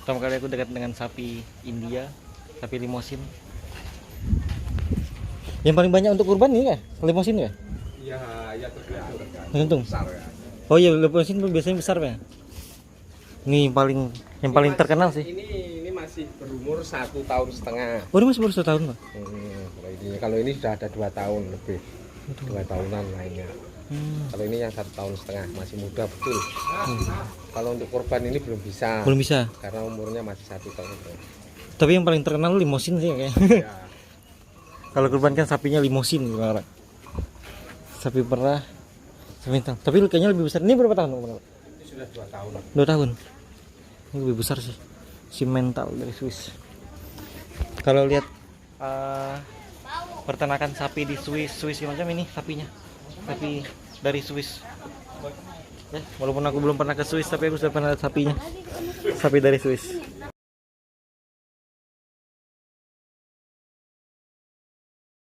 Pertama kali aku dekat dengan sapi India, sapi limosin. Yang paling banyak untuk kurban ini ya, limosin ya? Iya, ya Tergantung. besar ya. Oh iya, limosin biasanya besar ya. Ini yang paling terkenal sih. Ini masih berumur 1,5 tahun. Oh, ini masih baru 1 tahun, Pak. Kalau ini sudah ada 2 tahun lebih, 2 tahunan lainnya. Kalau ini yang 1,5 tahun masih muda betul. Kalau untuk korban ini belum bisa. Belum bisa. Karena umurnya masih 1 tahun. Tapi yang paling terkenal limosin sih kayaknya. Ya. Kalau kurban kan sapinya limosin gitu, Pak. Sapi perah, sapi hitam. Tapi kayaknya lebih besar. Ini berapa tahun, Pak? Ini sudah 2 tahun. 2 tahun. Ini lebih besar sih. Si mental dari Swiss. Kalau lihat peternakan sapi di Swiss macam ini sapinya. Sapi dari Swiss. Walaupun aku belum pernah ke Swiss, tapi aku sudah pernah lihat sapinya. Sapi dari Swiss.